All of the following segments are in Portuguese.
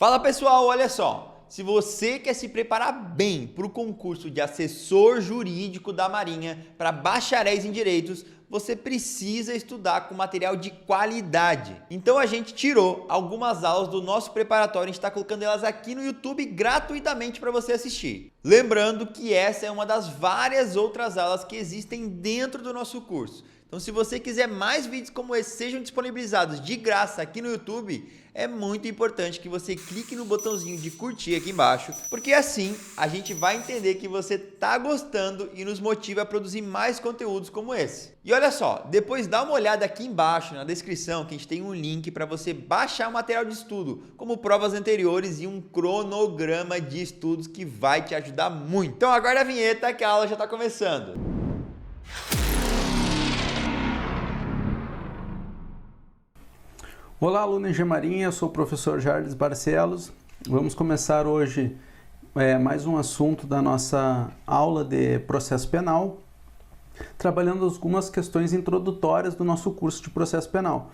Fala pessoal, olha só, se você quer se preparar bem para o concurso de assessor jurídico da Marinha para bacharéis em direitos, você precisa estudar com material de qualidade. Então a gente tirou algumas aulas do nosso preparatório, a gente está colocando elas aqui no YouTube gratuitamente para você assistir. Lembrando que essa é uma das várias outras aulas que existem dentro do nosso curso. Então se você quiser mais vídeos como esse sejam disponibilizados de graça aqui no YouTube, é muito importante que você clique no botãozinho de curtir aqui embaixo, porque assim a gente vai entender que você está gostando e nos motiva a produzir mais conteúdos como esse. E olha só, depois dá uma olhada aqui embaixo na descrição que a gente tem um link para você baixar o material de estudo, como provas anteriores e um cronograma de estudos que vai te ajudar muito. Então aguarda a vinheta que a aula já está começando. Olá, aluno de Marinha, eu sou o professor Jardes Barcelos. Vamos começar hoje mais um assunto da nossa aula de processo penal, trabalhando algumas questões introdutórias do nosso curso de processo penal.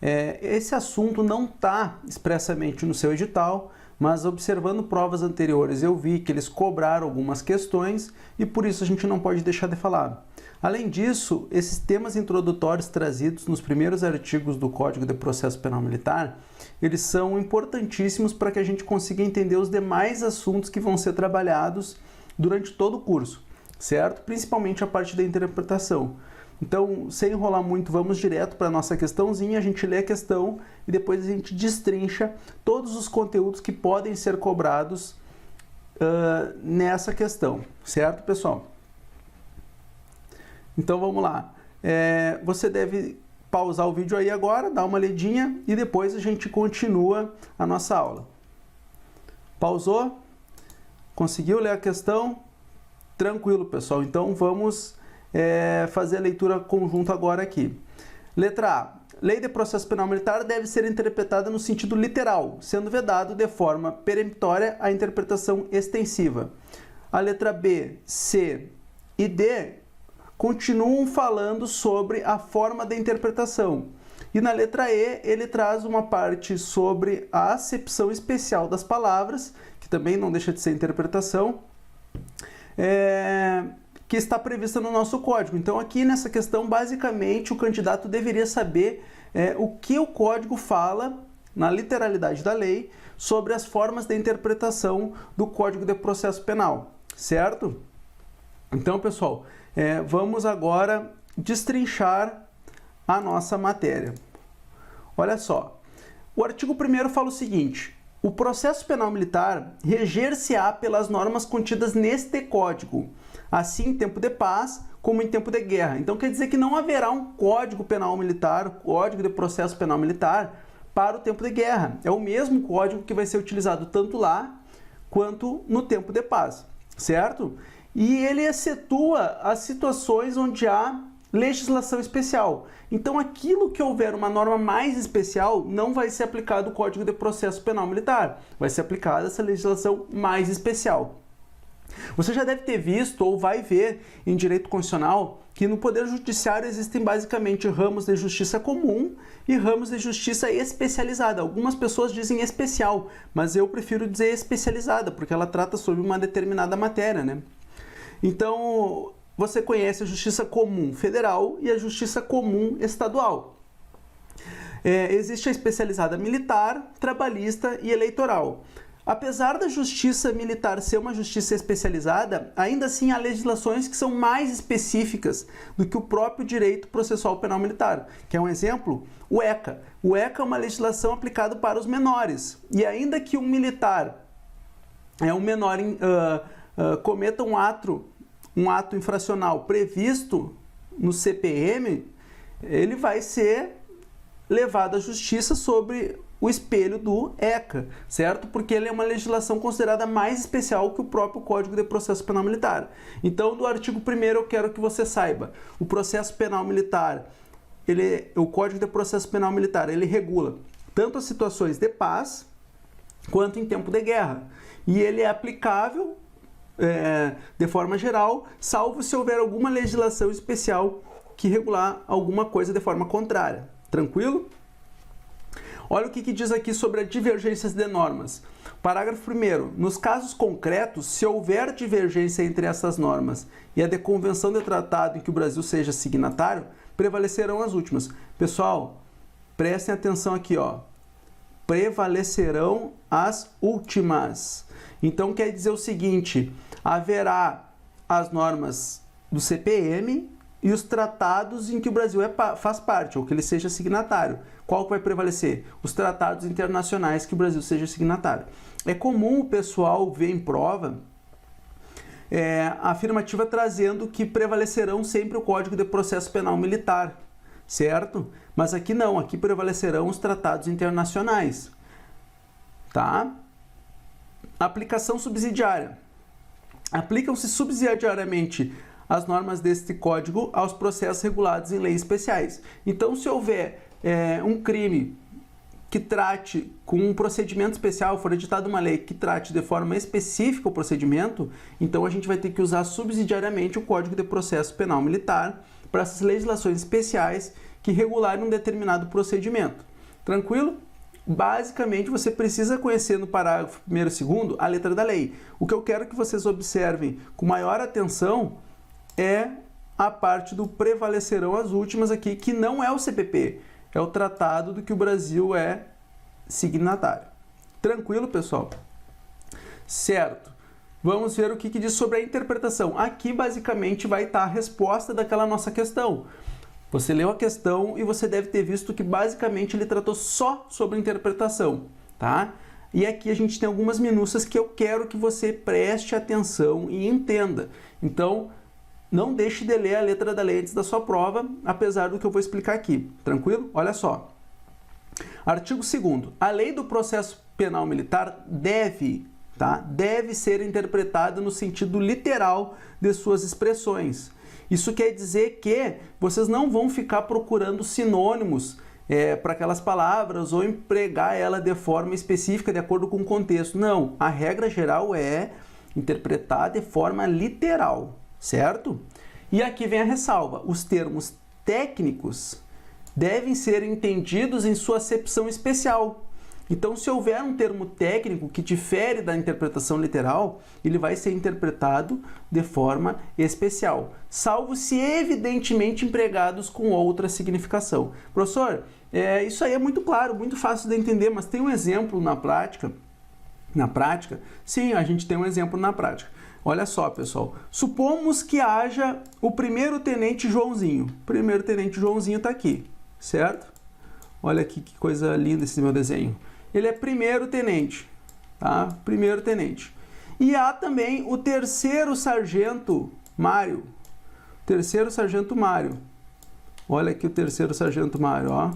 Esse assunto não está expressamente no seu edital, mas observando provas anteriores eu vi que eles cobraram algumas questões e por isso a gente não pode deixar de falar. Além disso, esses temas introdutórios trazidos nos primeiros artigos do Código de Processo Penal Militar, eles são importantíssimos para que a gente consiga entender os demais assuntos que vão ser trabalhados durante todo o curso, certo? Principalmente a parte da interpretação. Então, sem enrolar muito, vamos direto para a nossa questãozinha, a gente lê a questão e depois a gente destrincha todos os conteúdos que podem ser cobrados nessa questão, certo, pessoal? Então vamos lá, você deve pausar o vídeo aí agora, dar uma lidinha e depois a gente continua a nossa aula. Pausou? Conseguiu ler a questão? Tranquilo, pessoal, então vamos fazer a leitura conjunta agora aqui. Letra A. Lei de processo penal militar deve ser interpretada no sentido literal, sendo vedado de forma peremptória a interpretação extensiva. A letra B, C e D continuam falando sobre a forma da interpretação. E na letra E, ele traz uma parte sobre a acepção especial das palavras, que também não deixa de ser interpretação, que está prevista no nosso código. Então aqui nessa questão, basicamente, o candidato deveria saber o que o código fala, na literalidade da lei, sobre as formas de interpretação do Código de Processo Penal, certo? Então, pessoal, vamos agora destrinchar a nossa matéria. Olha só, o artigo 1º fala o seguinte: o processo penal militar reger-se-á pelas normas contidas neste Código, assim em tempo de paz como em tempo de guerra. Então quer dizer que não haverá um Código Penal Militar, Código de Processo Penal Militar, para o tempo de guerra. É o mesmo código que vai ser utilizado tanto lá quanto no tempo de paz, certo? E ele excetua as situações onde há legislação especial. Então, aquilo que houver uma norma mais especial não vai ser aplicado o Código de Processo Penal Militar. Vai ser aplicada essa legislação mais especial. Você já deve ter visto ou vai ver em direito constitucional que no Poder Judiciário existem basicamente ramos de justiça comum e ramos de justiça especializada. Algumas pessoas dizem especial, mas eu prefiro dizer especializada, porque ela trata sobre uma determinada matéria, né? Então, você conhece a Justiça Comum Federal e a Justiça Comum Estadual. Existe a especializada militar, trabalhista e eleitoral. Apesar da Justiça Militar ser uma justiça especializada, ainda assim há legislações que são mais específicas do que o próprio direito processual penal militar. Quer um exemplo? O ECA. O ECA é uma legislação aplicada para os menores. E ainda que um militar, um menor cometa um ato infracional previsto no CPM, ele vai ser levado à justiça sobre o espelho do ECA, certo? Porque ele é uma legislação considerada mais especial que o próprio Código de Processo Penal Militar. Então, do artigo 1º eu quero que você saiba, o processo penal militar, o Código de Processo Penal Militar, ele regula tanto as situações de paz quanto em tempo de guerra. E ele é aplicável de forma geral, salvo se houver alguma legislação especial que regular alguma coisa de forma contrária. Tranquilo? Olha o que diz aqui sobre as divergências de normas. Parágrafo 1º. Nos casos concretos, se houver divergência entre essas normas e a de convenção de tratado em que o Brasil seja signatário, prevalecerão as últimas. Pessoal, prestem atenção aqui, ó. Prevalecerão as últimas. Então quer dizer o seguinte, haverá as normas do CPM e os tratados em que o Brasil faz parte, ou que ele seja signatário. Qual que vai prevalecer? Os tratados internacionais que o Brasil seja signatário. É comum o pessoal ver em prova a afirmativa trazendo que prevalecerão sempre o Código de Processo Penal Militar, certo? Mas aqui não, aqui prevalecerão os tratados internacionais, tá? Aplicação subsidiária. Aplicam-se subsidiariamente as normas deste código aos processos regulados em leis especiais. Então, se houver um crime que trate com um procedimento especial, for editada uma lei que trate de forma específica o procedimento, então a gente vai ter que usar subsidiariamente o Código de Processo Penal Militar para essas legislações especiais que regularem um determinado procedimento. Tranquilo? Basicamente, você precisa conhecer no parágrafo 1º e 2º a letra da lei. O que eu quero que vocês observem com maior atenção é a parte do prevalecerão as últimas aqui, que não é o CPP, é o tratado do que o Brasil é signatário. Tranquilo, pessoal? Certo. Vamos ver o que diz sobre a interpretação. Aqui, basicamente, vai estar a resposta daquela nossa questão. Você leu a questão e você deve ter visto que, basicamente, ele tratou só sobre interpretação, tá? E aqui a gente tem algumas minúcias que eu quero que você preste atenção e entenda. Então, não deixe de ler a letra da lei antes da sua prova, apesar do que eu vou explicar aqui. Tranquilo? Olha só. Artigo 2º. A lei do processo penal militar deve ser interpretada no sentido literal de suas expressões. Isso quer dizer que vocês não vão ficar procurando sinônimos para aquelas palavras ou empregar ela de forma específica de acordo com o contexto. Não, a regra geral é interpretar de forma literal, certo? E aqui vem a ressalva. Os termos técnicos devem ser entendidos em sua acepção especial. Então, se houver um termo técnico que difere da interpretação literal, ele vai ser interpretado de forma especial, salvo se evidentemente empregados com outra significação. Professor, isso aí é muito claro, muito fácil de entender, mas tem um exemplo na prática? Na prática? Sim, a gente tem um exemplo na prática. Olha só, pessoal, supomos que haja o primeiro-tenente Joãozinho. O primeiro-tenente Joãozinho está aqui, certo? Olha aqui que coisa linda esse meu desenho. Ele é primeiro-tenente, tá? Primeiro-tenente. E há também o terceiro-sargento Mário. Terceiro-sargento Mário. Olha aqui o terceiro-sargento Mário, ó.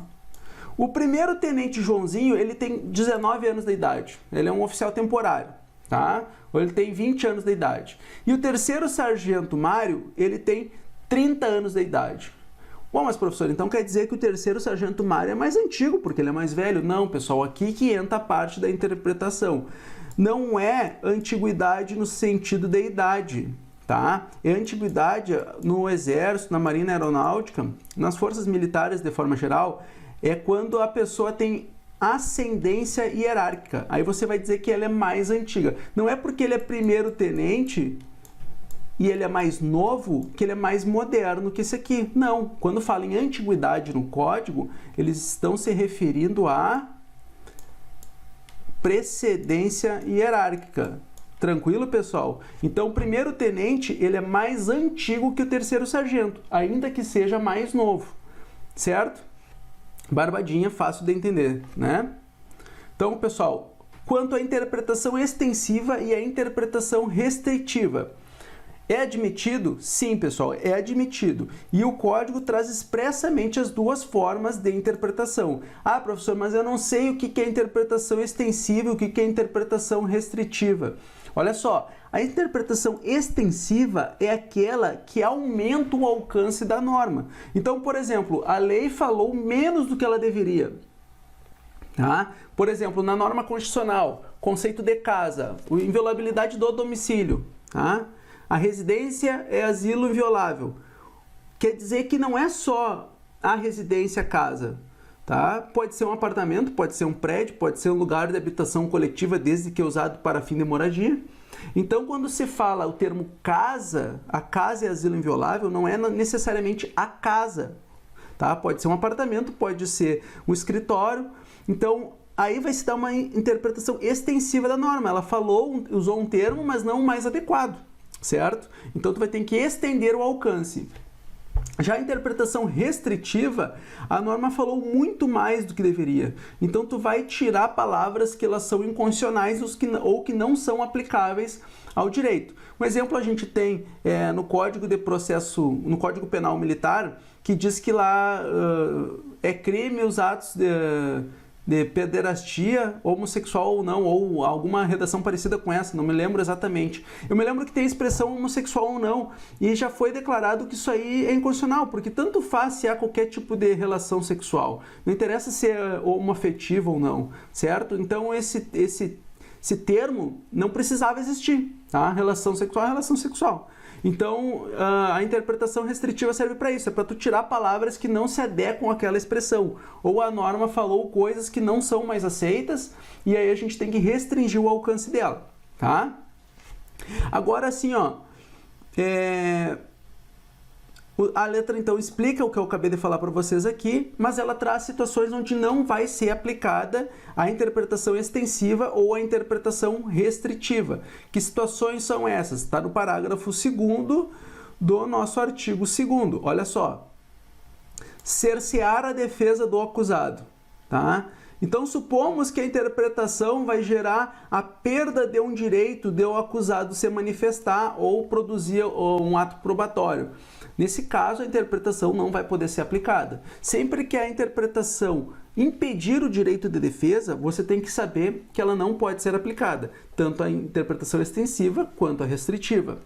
O primeiro-tenente Joãozinho, ele tem 19 anos de idade. Ele é um oficial temporário, tá? Ou ele tem 20 anos de idade. E o terceiro-sargento Mário, ele tem 30 anos de idade. Bom, mas professor, então quer dizer que o terceiro-sargento Mário é mais antigo, porque ele é mais velho? Não, pessoal, aqui que entra a parte da interpretação. Não é antiguidade no sentido de idade, tá? É antiguidade no exército, na marinha aeronáutica, nas forças militares de forma geral, é quando a pessoa tem ascendência hierárquica. Aí você vai dizer que ela é mais antiga. Não é porque ele é primeiro-tenente e ele é mais novo, que ele é mais moderno que esse aqui. Não. Quando fala em antiguidade no código, eles estão se referindo a precedência hierárquica. Tranquilo, pessoal? Então, o primeiro-tenente, ele é mais antigo que o terceiro-sargento, ainda que seja mais novo. Certo? Barbadinha, fácil de entender, né? Então, pessoal, quanto à interpretação extensiva e à interpretação restritiva, é admitido? Sim, pessoal, é admitido. E o código traz expressamente as duas formas de interpretação. Ah, professor, mas eu não sei o que é interpretação extensiva e o que é interpretação restritiva. Olha só, a interpretação extensiva é aquela que aumenta o alcance da norma. Então, por exemplo, a lei falou menos do que ela deveria. Tá? Por exemplo, na norma constitucional, conceito de casa, inviolabilidade do domicílio, tá? A residência é asilo inviolável. Quer dizer que não é só a residência casa, tá? Pode ser um apartamento, pode ser um prédio, pode ser um lugar de habitação coletiva, desde que é usado para fim de moradia. Então, quando se fala o termo casa, a casa é asilo inviolável, não é necessariamente a casa, tá? Pode ser um apartamento, pode ser um escritório. Então, aí vai se dar uma interpretação extensiva da norma. Ela falou, usou um termo, mas não o mais adequado, certo? Então, tu vai ter que estender o alcance. Já a interpretação restritiva, a norma falou muito mais do que deveria. Então, tu vai tirar palavras que elas são inconstitucionais ou que não são aplicáveis ao direito. Um exemplo a gente tem no Código no Código Penal Militar, que diz que lá é crime os atos de pederastia, homossexual ou não, ou alguma redação parecida com essa, não me lembro exatamente. Eu me lembro que tem a expressão homossexual ou não, e já foi declarado que isso aí é inconstitucional, porque tanto faz se há qualquer tipo de relação sexual, não interessa se é homoafetivo ou não, certo? Então esse termo não precisava existir, tá? Relação sexual é relação sexual. Então, a interpretação restritiva serve para isso, é para tu tirar palavras que não se adequam àquela expressão. Ou a norma falou coisas que não são mais aceitas, e aí a gente tem que restringir o alcance dela, tá? Agora, assim, ó, a letra, então, explica o que eu acabei de falar para vocês aqui, mas ela traz situações onde não vai ser aplicada a interpretação extensiva ou a interpretação restritiva. Que situações são essas? Está no parágrafo 2º do nosso artigo 2º. Olha só. Cercear a defesa do acusado, tá? Então, supomos que a interpretação vai gerar a perda de um direito de o acusado se manifestar ou produzir um ato probatório. Nesse caso, a interpretação não vai poder ser aplicada. Sempre que a interpretação impedir o direito de defesa, você tem que saber que ela não pode ser aplicada, tanto a interpretação extensiva quanto a restritiva.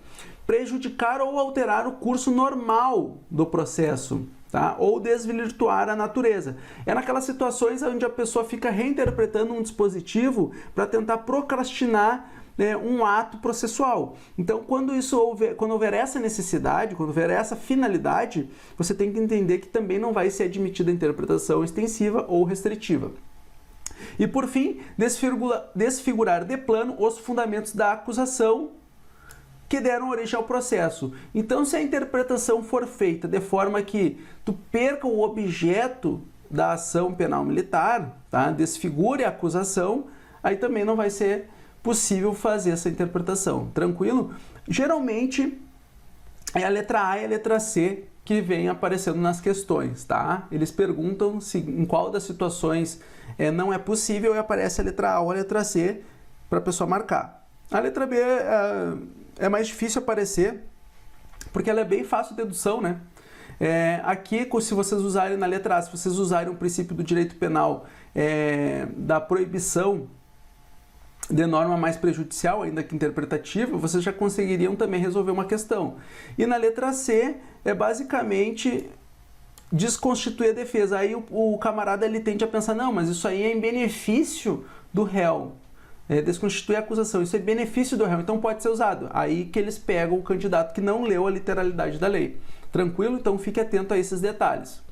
Prejudicar ou alterar o curso normal do processo, tá? Ou desvirtuar a natureza. É naquelas situações onde a pessoa fica reinterpretando um dispositivo para tentar procrastinar um ato processual. Então, quando houver essa necessidade, quando houver essa finalidade, você tem que entender que também não vai ser admitida a interpretação extensiva ou restritiva. E, por fim, desfigurar de plano os fundamentos da acusação que deram origem ao processo. Então, se a interpretação for feita de forma que tu perca o objeto da ação penal militar, tá? Desfigure a acusação, aí também não vai ser possível fazer essa interpretação. Tranquilo? Geralmente, é a letra A e a letra C que vem aparecendo nas questões, tá? Eles perguntam se em qual das situações não é possível e aparece a letra A ou a letra C para a pessoa marcar. A letra B é mais difícil aparecer, porque ela é bem fácil de dedução, né? Aqui, se vocês usarem na letra A, se vocês usarem o princípio do direito penal da proibição de norma mais prejudicial, ainda que interpretativa, vocês já conseguiriam também resolver uma questão. E na letra C, é basicamente desconstituir a defesa. Aí o camarada ele tende a pensar, não, mas isso aí é em benefício do réu. Desconstituir a acusação, isso é benefício do réu, então pode ser usado. Aí que eles pegam o candidato que não leu a literalidade da lei. Tranquilo? Então fique atento a esses detalhes.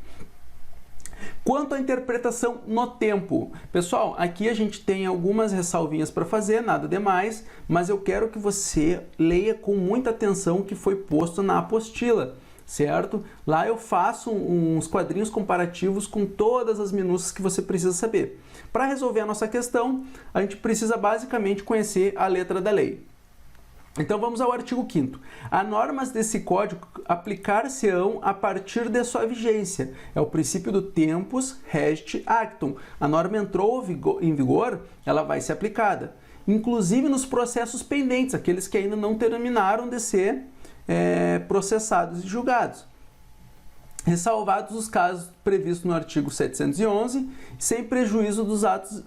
Quanto à interpretação no tempo, pessoal, aqui a gente tem algumas ressalvinhas para fazer, nada demais, mas eu quero que você leia com muita atenção o que foi posto na apostila, certo? Lá eu faço uns quadrinhos comparativos com todas as minúcias que você precisa saber. Para resolver a nossa questão, a gente precisa basicamente conhecer a letra da lei. Então vamos ao artigo 5º. As normas desse código aplicar-se-ão a partir de sua vigência. É o princípio do tempus regit actum. A norma entrou em vigor, ela vai ser aplicada. Inclusive nos processos pendentes, aqueles que ainda não terminaram de ser processados e julgados. Ressalvados os casos previstos no artigo 711, sem prejuízo dos atos,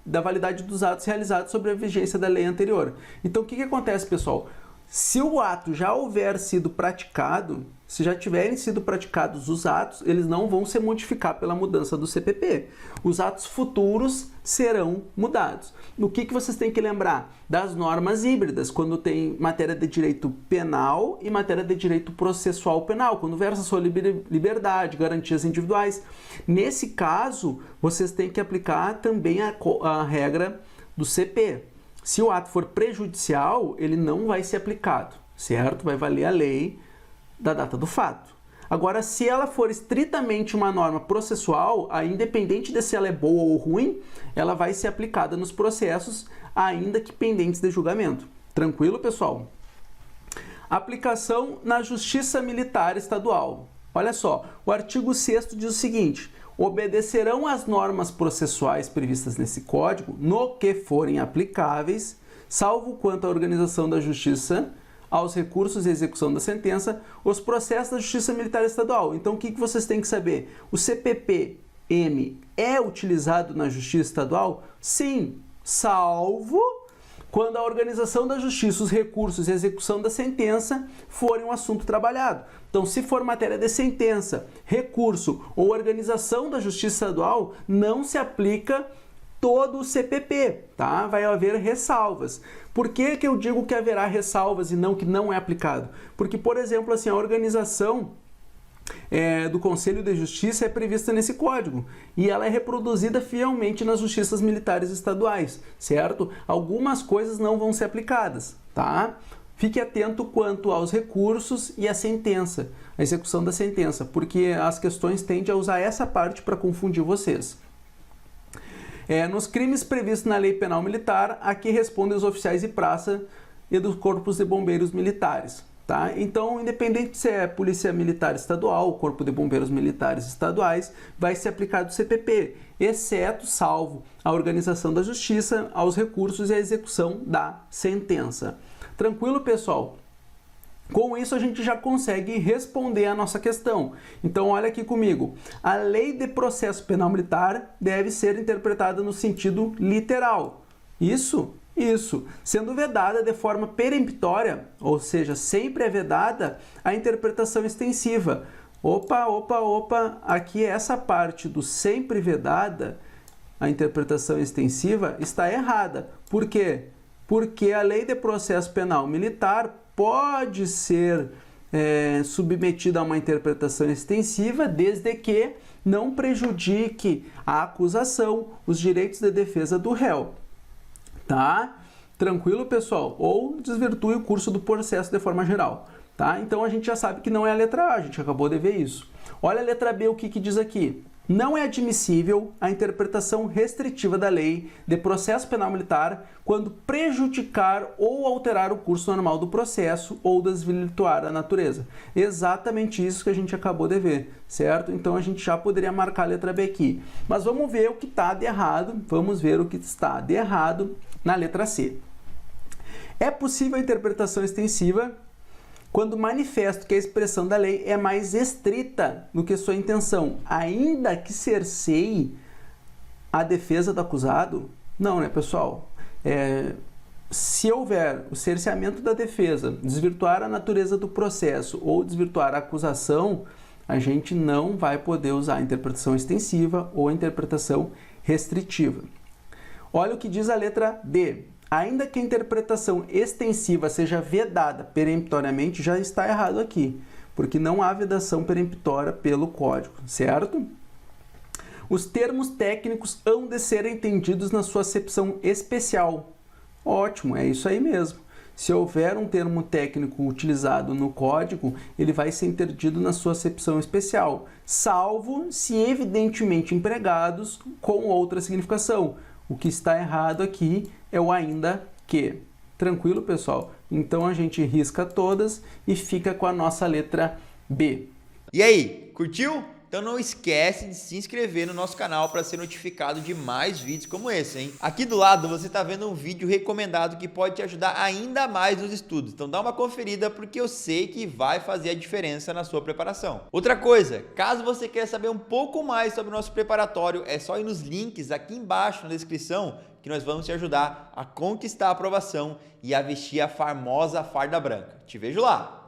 da validade dos atos realizados sobre a vigência da lei anterior. Então, o que acontece, pessoal? Se o ato já houver sido praticado, se já tiverem sido praticados os atos, eles não vão se modificar pela mudança do CPP. Os atos futuros serão mudados. O que vocês têm que lembrar? Das normas híbridas, quando tem matéria de direito penal e matéria de direito processual penal, quando versa sobre liberdade, garantias individuais. Nesse caso, vocês têm que aplicar também a regra do CP. Se o ato for prejudicial, ele não vai ser aplicado, certo? Vai valer a lei da data do fato. Agora, se ela for estritamente uma norma processual, aí, independente de se ela é boa ou ruim, ela vai ser aplicada nos processos, ainda que pendentes de julgamento. Tranquilo, pessoal? Aplicação na Justiça Militar Estadual. Olha só, o artigo 6º diz o seguinte: obedecerão às normas processuais previstas nesse Código no que forem aplicáveis, salvo quanto à organização da Justiça, aos recursos e execução da sentença, os processos da Justiça Militar Estadual. Então, o que vocês têm que saber? O CPP-M é utilizado na Justiça Estadual? Sim, salvo quando a organização da Justiça, os recursos e a execução da sentença forem um assunto trabalhado. Então, se for matéria de sentença, recurso ou organização da Justiça Estadual, não se aplica todo o CPP, tá? Vai haver ressalvas. Por que eu digo que haverá ressalvas e não que não é aplicado? Porque, por exemplo, assim, a organização do Conselho de Justiça é prevista nesse Código e ela é reproduzida fielmente nas justiças militares estaduais, certo? Algumas coisas não vão ser aplicadas, tá? Fique atento quanto aos recursos e à sentença, a execução da sentença, porque as questões tendem a usar essa parte para confundir vocês. Nos crimes previstos na Lei Penal Militar, aqui respondem os oficiais de praça e dos corpos de bombeiros militares. Tá? Então, independente se é Polícia Militar Estadual, Corpo de Bombeiros Militares Estaduais, vai ser aplicado o CPP, exceto, salvo, a organização da justiça, aos recursos e a execução da sentença. Tranquilo, pessoal? Com isso, a gente já consegue responder a nossa questão. Então, olha aqui comigo. A Lei de Processo Penal Militar deve ser interpretada no sentido literal. Isso, sendo vedada de forma peremptória, ou seja, sempre é vedada a interpretação extensiva. Opa, aqui essa parte do sempre vedada, a interpretação extensiva, está errada. Por quê? Porque a Lei de Processo Penal Militar pode ser submetida a uma interpretação extensiva desde que não prejudique a acusação, os direitos de defesa do réu. Tá? Tranquilo, pessoal? Ou desvirtue o curso do processo de forma geral. Tá? Então, a gente já sabe que não é a letra A, a gente acabou de ver isso. Olha a letra B, o que diz aqui. Não é admissível a interpretação restritiva da lei de processo penal militar quando prejudicar ou alterar o curso normal do processo ou desvirtuar a natureza. Exatamente isso que a gente acabou de ver, certo? Então a gente já poderia marcar a letra B aqui. Mas vamos ver o que está de errado, na letra C. É possível a interpretação extensiva quando manifesto que a expressão da lei é mais estrita do que sua intenção, ainda que cerceie a defesa do acusado? Não, né, pessoal? Se houver o cerceamento da defesa, desvirtuar a natureza do processo ou desvirtuar a acusação, a gente não vai poder usar a interpretação extensiva ou a interpretação restritiva. Olha o que diz a letra D. Ainda que a interpretação extensiva seja vedada peremptoriamente, já está errado aqui, porque não há vedação peremptória pelo Código, certo? Os termos técnicos hão de ser entendidos na sua acepção especial. Ótimo, é isso aí mesmo. Se houver um termo técnico utilizado no Código, ele vai ser entendido na sua acepção especial, salvo se evidentemente empregados com outra significação. O que está errado aqui é o ainda que. Tranquilo, pessoal? Então a gente risca todas e fica com a nossa letra B. E aí, curtiu? Então não esquece de se inscrever no nosso canal para ser notificado de mais vídeos como esse, hein? Aqui do lado você está vendo um vídeo recomendado que pode te ajudar ainda mais nos estudos. Então dá uma conferida porque eu sei que vai fazer a diferença na sua preparação. Outra coisa, caso você queira saber um pouco mais sobre o nosso preparatório, é só ir nos links aqui embaixo na descrição que nós vamos te ajudar a conquistar a aprovação e a vestir a famosa farda branca. Te vejo lá!